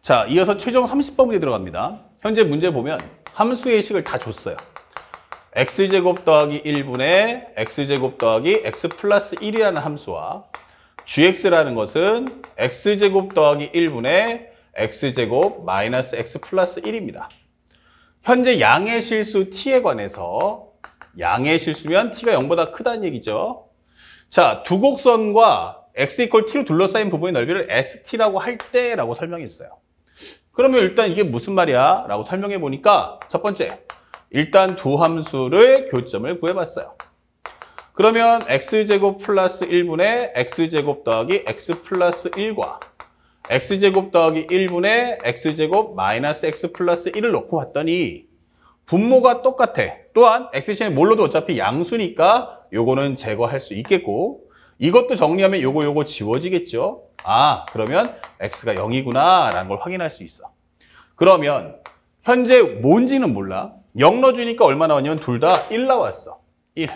자, 이어서 최종 30번 문제 들어갑니다. 현재 문제 보면 함수의 식을 다 줬어요. x제곱 더하기 1분의 x제곱 더하기 x 플러스 1이라는 함수와 gx라는 것은 x제곱 더하기 1분의 x제곱 마이너스 x 플러스 1입니다. 현재 양의 실수 t에 관해서 양의 실수면 t가 0보다 크다는 얘기죠. 자, 두 곡선과 x 이퀄 t로 둘러싸인 부분의 넓이를 st라고 할 때라고 설명했어요. 그러면 일단 이게 무슨 말이야? 라고 설명해 보니까 첫 번째, 일단 두 함수를 교점을 구해봤어요. 그러면 x제곱 플러스 1분의 x제곱 더하기 x 플러스 1과 x제곱 더하기 1분의 x제곱 마이너스 x 플러스 1을 놓고 봤더니 분모가 똑같아. 또한 x 대신에 뭘로도 어차피 양수니까 요거는 제거할 수 있겠고, 이것도 정리하면 요거 지워지겠죠. 아, 그러면 x가 0이구나 라는 걸 확인할 수 있어. 그러면 현재 뭔지는 몰라. 0 넣어주니까 얼마 나왔냐면 둘 다 1 나왔어. 1.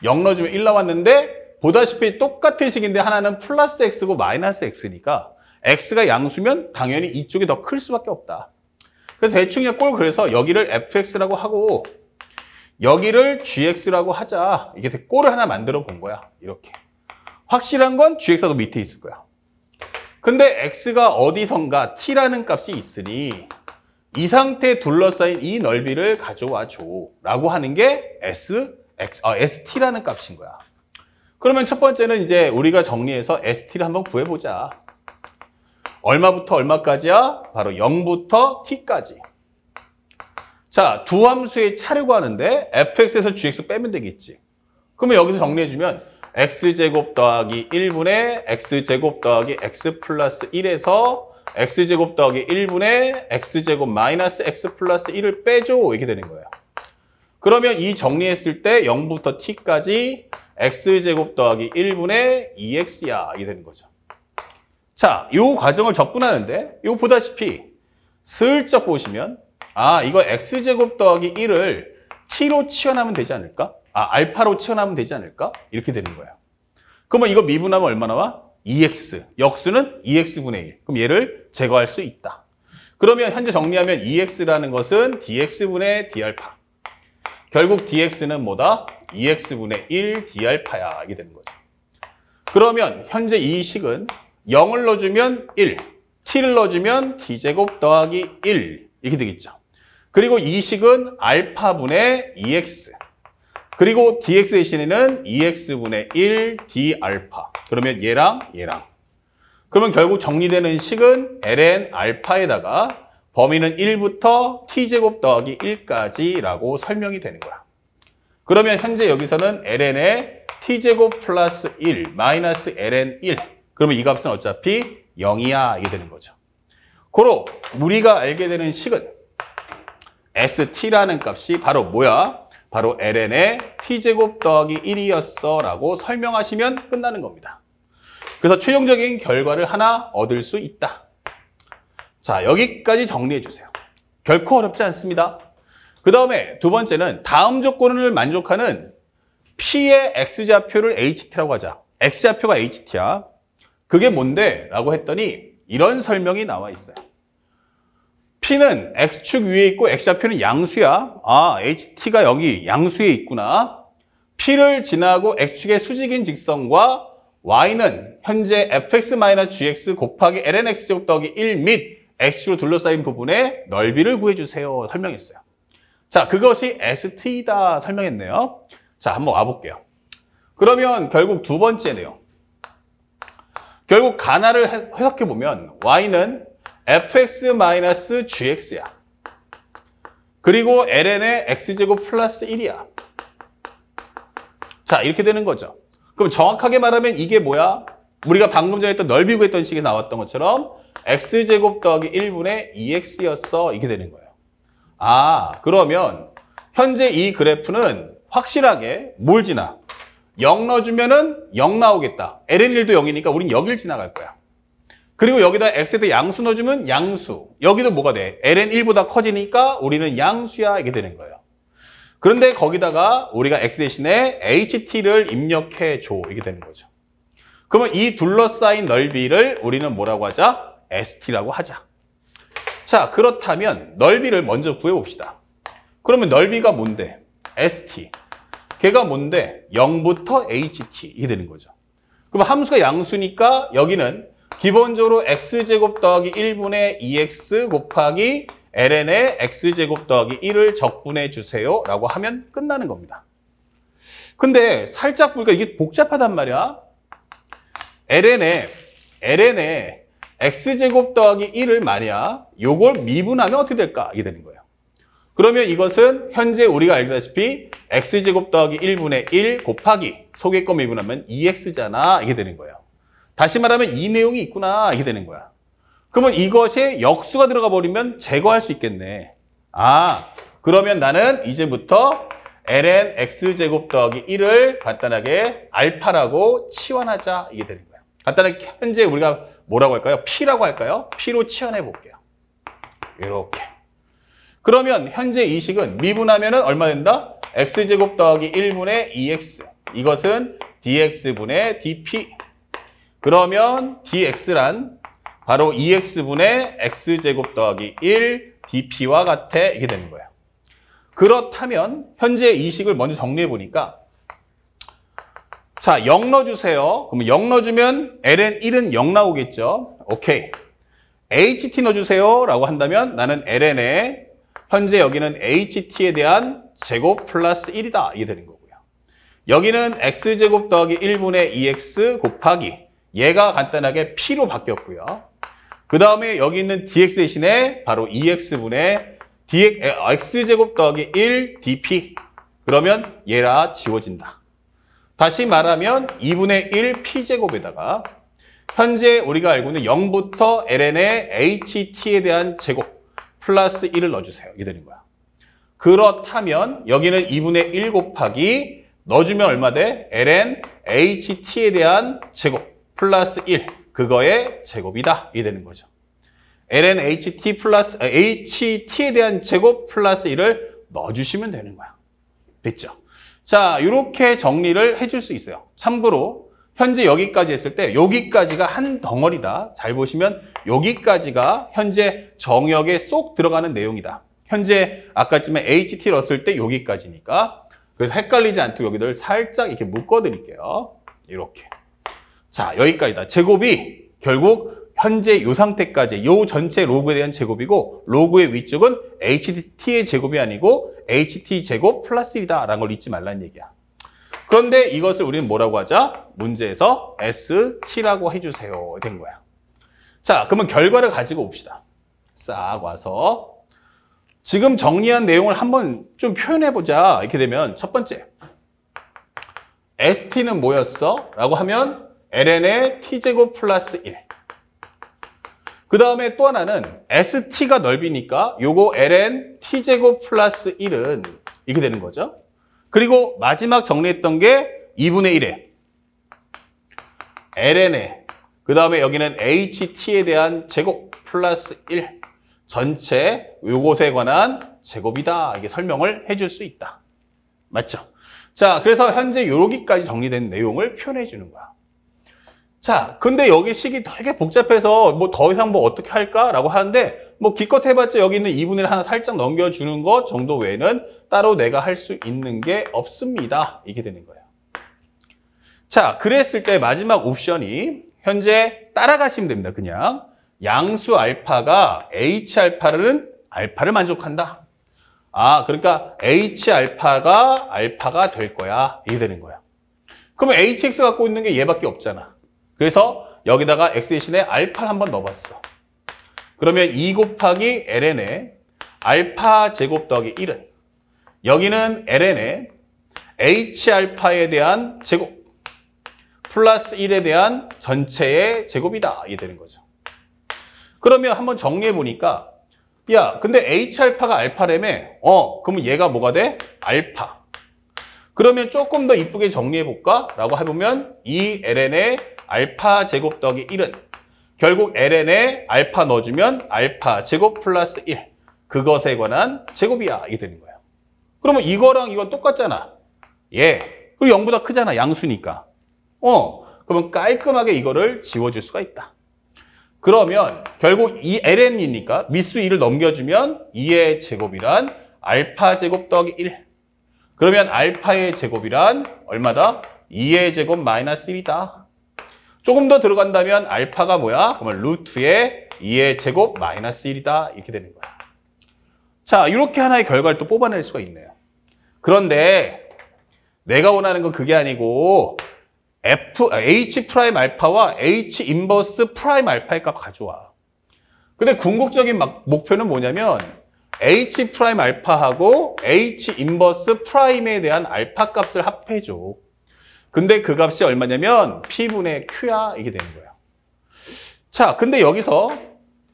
0 넣어주면 1 나왔는데 보다시피 똑같은 식인데 하나는 플러스 x고 마이너스 x니까 x가 양수면 당연히 이쪽이 더 클 수밖에 없다. 그래서 대충 그냥 그래서 여기를 fx라고 하고 여기를 gx라고 하자. 이게 꼴을 하나 만들어 본 거야. 이렇게. 확실한 건 gx가 밑에 있을 거야. 근데 x가 어디선가 t라는 값이 있으니 이 상태에 둘러싸인 이 넓이를 가져와 줘 라고 하는 게 st라는 값인 거야. 그러면 첫 번째는 이제 우리가 정리해서 st를 한번 구해보자. 얼마부터 얼마까지야? 바로 0부터 t까지. 자, 두 함수의 차를 구하는데 fx에서 gx 빼면 되겠지. 그러면 여기서 정리해주면 x제곱 더하기 1분의 x제곱 더하기 x 플러스 1에서 x제곱 더하기 1분의 x제곱 마이너스 x 플러스 1을 빼줘. 이렇게 되는 거예요. 그러면 이 정리했을 때 0부터 t까지 x제곱 더하기 1분의 2x야. 이게 되는 거죠. 자, 이 과정을 접근하는데 이거 보다시피 슬쩍 보시면 아, 이거 x제곱 더하기 1을 t로 치환하면 되지 않을까? 아, 알파로 치환하면 되지 않을까? 이렇게 되는 거예요. 그러면 이거 미분하면 얼마 나와? 2x. 역수는 2x분의 1. 그럼 얘를 제거할 수 있다. 그러면 현재 정리하면 2x라는 것은 dx분의 d알파. 결국 dx는 뭐다? 2x분의 1 d알파야. 이게 되는 거죠. 그러면 현재 이 식은 0을 넣어주면 1, t를 넣어주면 t제곱 더하기 1 이렇게 되겠죠. 그리고 이 식은 알파분의 2x. 그리고 dx 대신에는 2x분의 1 d알파. 그러면 얘랑 얘랑. 그러면 결국 정리되는 식은 ln 알파에다가 범위는 1부터 t제곱 더하기 1까지라고 설명이 되는 거야. 그러면 현재 여기서는 ln의 t제곱 플러스 1 마이너스 ln 1. 그러면 이 값은 어차피 0이야. 이게 되는 거죠. 고로 우리가 알게 되는 식은 st라는 값이 바로 뭐야? 바로 ln의 t제곱 더하기 1이었어 라고 설명하시면 끝나는 겁니다. 그래서 최종적인 결과를 하나 얻을 수 있다. 자, 여기까지 정리해 주세요. 결코 어렵지 않습니다. 그 다음에 두 번째는 다음 조건을 만족하는 P의 X좌표를 HT라고 하자. X좌표가 HT야. 그게 뭔데? 라고 했더니 이런 설명이 나와 있어요. P는 X축 위에 있고 X좌표는 양수야. 아, HT가 여기 양수에 있구나. P를 지나고 X축의 수직인 직선과 Y는 현재 fx-gx 곱하기 lnx제곱 더하기 1 및 X축으로 둘러싸인 부분의 넓이를 구해주세요. 설명했어요. 자, 그것이 ST다 설명했네요. 자, 한번 와볼게요. 그러면 결국 두 번째네요. 결국 가나를 해석해보면 Y는 fx-gx야. 그리고 ln의 x제곱 플러스 1이야. 자, 이렇게 되는 거죠. 그럼 정확하게 말하면 이게 뭐야? 우리가 방금 전에 했던 넓이 구했던 식에 나왔던 것처럼 x제곱 더하기 1분의 2x였어. 이게 되는 거예요. 아, 그러면 현재 이 그래프는 확실하게 뭘 지나? 0 넣어주면은 0 나오겠다. ln1도 0이니까 우린 여길 지나갈 거야. 그리고 여기다 x에다 양수 넣어주면 양수. 여기도 뭐가 돼? ln1보다 커지니까 우리는 양수야. 이게 되는 거예요. 그런데 거기다가 우리가 x 대신에 ht를 입력해줘. 이게 되는 거죠. 그러면 이 둘러싸인 넓이를 우리는 뭐라고 하자? st라고 하자. 자, 그렇다면 넓이를 먼저 구해봅시다. 그러면 넓이가 뭔데? ST. 걔가 뭔데? 0부터 HT. 이게 되는 거죠. 그럼 함수가 양수니까 여기는 기본적으로 x제곱 더하기 1분의 2x 곱하기 ln의 x제곱 더하기 1을 적분해 주세요 라고 하면 끝나는 겁니다. 근데 살짝 보니까 이게 복잡하단 말이야. ln의 x제곱 더하기 1을 만약 요걸 미분하면 어떻게 될까? 이게 되는 거예요. 그러면 이것은 현재 우리가 알다시피 x제곱 더하기 1분의 1 곱하기 속의 거 미분하면 2x잖아. 이게 되는 거예요. 다시 말하면 이 내용이 있구나. 이게 되는 거야. 그러면 이것에 역수가 들어가 버리면 제거할 수 있겠네. 아, 그러면 나는 이제부터 ln x제곱 더하기 1을 간단하게 알파라고 치환하자. 이게 되는 거예요. 간단하게 현재 우리가 뭐라고 할까요? p라고 할까요? p로 치환해 볼게요. 이렇게. 그러면 현재 이 식은 미분하면 얼마 된다? x제곱 더하기 1분의 2x. 이것은 dx분의 dp. 그러면 dx란 바로 2x분의 x제곱 더하기 1 dp와 같아. 이게 되는 거예요. 그렇다면 현재 이 식을 먼저 정리해 보니까 자, 0 넣어주세요. 그러면 0 넣어주면 ln 1은 0 나오겠죠. 오케이. ht 넣어주세요 라고 한다면 나는 ln에 현재 여기는 ht에 대한 제곱 플러스 1이다. 이게 되는 거고요. 여기는 x제곱 더하기 1분의 2x 곱하기 얘가 간단하게 p로 바뀌었고요. 그 다음에 여기 있는 dx 대신에 바로 2x분의 x제곱 더하기 1 dp. 그러면 얘라 지워진다. 다시 말하면 2분의 1 p제곱에다가 현재 우리가 알고 있는 0부터 ln의 ht에 대한 제곱 플러스 1을 넣어주세요. 이게 되는 거야. 그렇다면 여기는 2분의 1 곱하기 넣어주면 얼마 돼? ln ht에 대한 제곱 플러스 1. 그거의 제곱이다. 이게 되는 거죠. ln ht에 대한 제곱 플러스 1을 넣어주시면 되는 거야. 됐죠? 자, 이렇게 정리를 해줄 수 있어요. 참고로 현재 여기까지 했을 때 여기까지가 한 덩어리다. 잘 보시면 여기까지가 현재 정역에 쏙 들어가는 내용이다. 현재 아까쯤에 HT 넣었을 때 여기까지니까. 그래서 헷갈리지 않도록 여기를 살짝 이렇게 묶어드릴게요. 이렇게. 자, 여기까지다. 제곱이 결국 현재 이 상태까지 이 전체 로그에 대한 제곱이고 로그의 위쪽은 HT의 제곱이 아니고 HT 제곱 플러스 1이다 라는 걸 잊지 말라는 얘기야. 그런데 이것을 우리는 뭐라고 하자? 문제에서 ST라고 해주세요. 된 거야. 자, 그러면 결과를 가지고 옵시다. 싹 와서 지금 정리한 내용을 한번 좀 표현해보자. 이렇게 되면 첫 번째 ST는 뭐였어? 라고 하면 ln의 t제곱 플러스 1. 그 다음에 또 하나는 ST가 넓이니까 요거 ln t제곱 플러스 1은 이렇게 되는 거죠. 그리고 마지막 정리했던 게 2분의 1에 ln에 그 다음에 여기는 ht에 대한 제곱 플러스 1 전체 요것에 관한 제곱이다. 이게 설명을 해줄 수 있다. 맞죠? 자, 그래서 현재 여기까지 정리된 내용을 표현해 주는 거야. 자, 근데 여기 식이 되게 복잡해서 뭐 더 이상 뭐 어떻게 할까라고 하는데 뭐 기껏 해봤자 여기 있는 2분의 1 하나 살짝 넘겨주는 것 정도 외에는 따로 내가 할 수 있는 게 없습니다. 이게 되는 거예요. 자, 그랬을 때 마지막 옵션이 현재 따라가시면 됩니다. 그냥 양수 알파가 H알파를 만족한다. 아, 그러니까 H알파가 될 거야. 이게 되는 거야. 그러면 HX 갖고 있는 게 얘밖에 없잖아. 그래서 여기다가 X 대신에 알파를 한번 넣어봤어. 그러면 2 곱하기 ln의 알파 제곱 더하기 1은 여기는 ln의 H알파에 대한 제곱 플러스 1에 대한 전체의 제곱이다. 이게 되는 거죠. 그러면 한번 정리해 보니까 야, 근데 H알파가 알파라며? 그러면 얘가 뭐가 돼? 알파. 그러면 조금 더 이쁘게 정리해 볼까? 라고 해보면 이 ln의 알파 제곱 더하기 1은 결국 ln에 알파 넣어주면 알파 제곱 플러스 1 그것에 관한 제곱이야. 이게 되는 거예요. 그러면 이거랑 이건 똑같잖아. 예. 그리고 0보다 크잖아. 양수니까. 그러면 깔끔하게 이거를 지워줄 수가 있다. 그러면 결국 이 ln이니까 미수 2를 넘겨주면 2의 제곱이란 알파 제곱 더하기 1. 그러면 알파의 제곱이란 얼마다? 2의 제곱 마이너스 1이다. 조금 더 들어간다면 알파가 뭐야? 그러면 루트의 2의 제곱 마이너스 1이다. 이렇게 되는 거야. 자, 이렇게 하나의 결과를 또 뽑아낼 수가 있네요. 그런데 내가 원하는 건 그게 아니고 H 프라임 알파와 H 인버스 프라임 알파의 값 가져와. 근데 궁극적인 목표는 뭐냐면 H 프라임 알파하고 H 인버스 프라임에 대한 알파 값을 합해줘. 근데 그 값이 얼마냐면 P분의 Q야. 이게 되는 거야. 자, 근데 여기서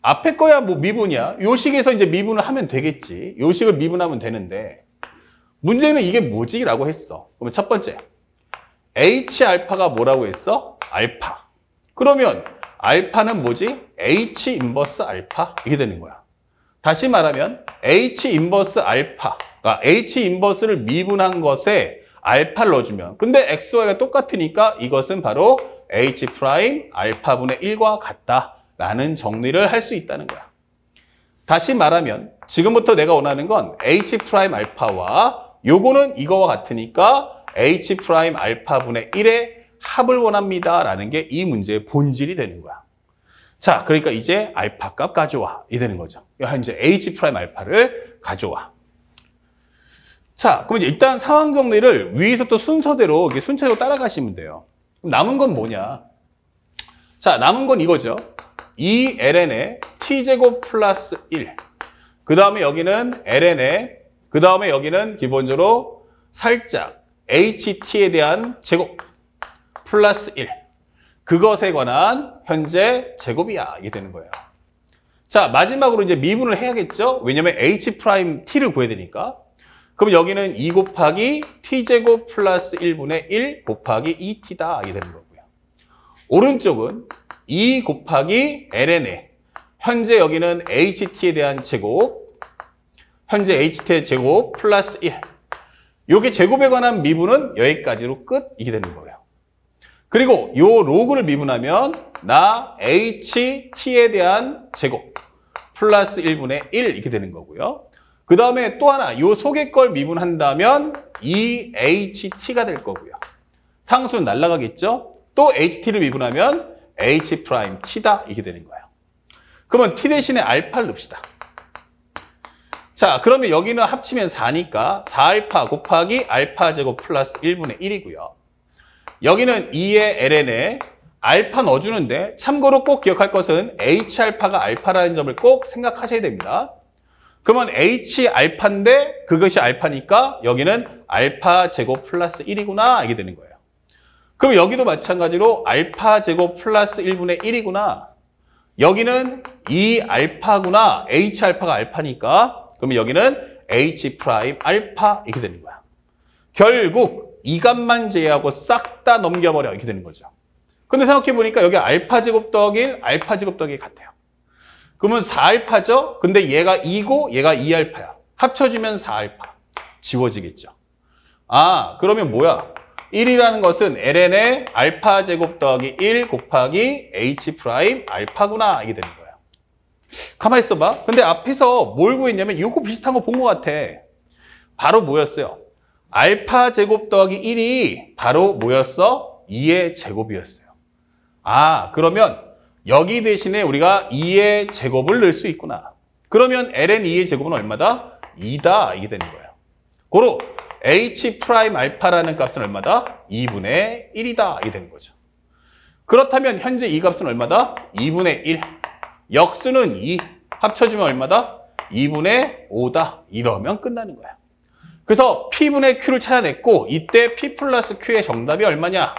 앞에 거야 뭐 미분이야. 요 식에서 이제 미분을 하면 되겠지. 요 식을 미분하면 되는데 문제는 이게 뭐지? 라고 했어. 그러면 첫 번째 H 알파가 뭐라고 했어? 알파. 그러면 알파는 뭐지? H 인버스 알파. 이게 되는 거야. 다시 말하면 H 인버스 알파, 그러니까 H 인버스를 미분한 것에 알파를 넣어주면, 근데 XY가 똑같으니까 이것은 바로 H 프라임 알파분의 1과 같다라는 정리를 할 수 있다는 거야. 다시 말하면 지금부터 내가 원하는 건 H 프라임 알파와 요거는 이거와 같으니까 H 프라임 알파분의 1의 합을 원합니다라는 게 이 문제의 본질이 되는 거야. 자, 그러니까 이제 알파 값 가져와. 이 되는 거죠. 이제 H 프라임 알파를 가져와. 자, 그럼 이제 일단 상황 정리를 위에서 또 순서대로 이렇게 순차적으로 따라가시면 돼요. 그럼 남은 건 뭐냐? 자, 남은 건 이거죠. 2ln의 t제곱 플러스 1. 그 다음에 여기는 ln의, 그 다음에 여기는 기본적으로 살짝 ht에 대한 제곱 플러스 1. 그것에 관한 현재 제곱이야. 이게 되는 거예요. 자, 마지막으로 이제 미분을 해야겠죠? 왜냐면 h 프라임 t를 구해야 되니까. 그럼 여기는 2 곱하기 t제곱 플러스 1분의 1 곱하기 2t다. 이게 되는 거고요. 오른쪽은 2 곱하기 ln에 현재 여기는 ht에 대한 제곱, 현재 ht의 제곱 플러스 1. 요게 제곱에 관한 미분은 여기까지로 끝. 이게 되는 거예요. 그리고 요 로그를 미분하면 나 ht에 대한 제곱 플러스 1분의 1 이렇게 되는 거고요. 그 다음에 또 하나 요 속의 걸 미분한다면 2ht가 될 거고요. 상수는 날아가겠죠? 또 ht를 미분하면 h 프라임 t다 이게 되는 거예요. 그러면 t 대신에 알파를 넣읍시다. 자, 그러면 여기는 합치면 4니까 4알파 곱하기 알파 제곱 플러스 1분의 1이고요. 여기는 2의 ln에 알파 넣어주는데 참고로 꼭 기억할 것은 H알파가 알파라는 점을 꼭 생각하셔야 됩니다. 그러면 H알파인데 그것이 알파니까 여기는 알파 제곱 플러스 1이구나 이게 되는 거예요. 그럼 여기도 마찬가지로 알파 제곱 플러스 1분의 1이구나. 여기는 2알파구나. H알파가 알파니까 그러면 여기는 H 프라임 알파 이렇게 되는 거야. 결국 이 값만 제외하고 싹 다 넘겨버려 이렇게 되는 거죠. 근데 생각해보니까 여기 알파 제곱 더하기 1, 알파 제곱 더하기 1 같아요. 그러면 4알파죠? 근데 얘가 2고 얘가 2알파야. 합쳐주면 4알파. 지워지겠죠. 아, 그러면 뭐야? 1이라는 것은 ln의 알파 제곱 더하기 1 곱하기 h 프라임 알파구나. 이게 되는 거야. 가만히 있어봐. 근데 앞에서 뭘 구했냐면 이거 비슷한 거 본 것 같아. 바로 뭐였어요? 알파 제곱 더하기 1이 바로 뭐였어? 2의 제곱이었어요. 아, 그러면 여기 대신에 우리가 2의 제곱을 넣을 수 있구나. 그러면 ln 2의 제곱은 얼마다? 2다. 이게 되는 거예요. 고로 h 프라임 알파라는 값은 얼마다? 2분의 1이다. 이게 되는 거죠. 그렇다면 현재 이 값은 얼마다? 2분의 1. 역수는 2. 합쳐주면 얼마다? 2분의 5다. 이러면 끝나는 거야. 그래서 P분의 Q를 찾아냈고 이때 P 플러스 Q의 정답이 얼마냐?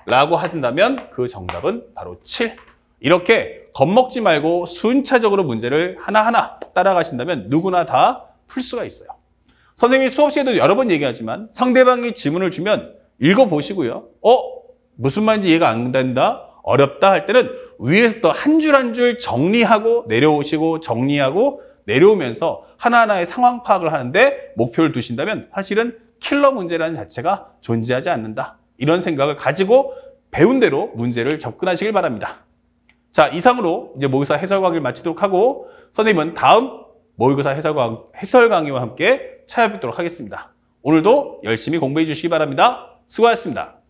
라고 하신다면 그 정답은 바로 7. 이렇게 겁먹지 말고 순차적으로 문제를 하나하나 따라가신다면 누구나 다 풀 수가 있어요. 선생님이 수업 시에도 여러 번 얘기하지만 상대방이 지문을 주면 읽어보시고요. 무슨 말인지 이해가 안 된다? 어렵다 할 때는 위에서 또 한 줄 한 줄 정리하고 내려오시고 정리하고 내려오면서 하나하나의 상황 파악을 하는데 목표를 두신다면 사실은 킬러 문제라는 자체가 존재하지 않는다. 이런 생각을 가지고 배운 대로 문제를 접근하시길 바랍니다. 자, 이상으로 이제 모의고사 해설 강의를 마치도록 하고 선생님은 다음 모의고사 해설 강의와 함께 찾아뵙도록 하겠습니다. 오늘도 열심히 공부해 주시기 바랍니다. 수고하셨습니다.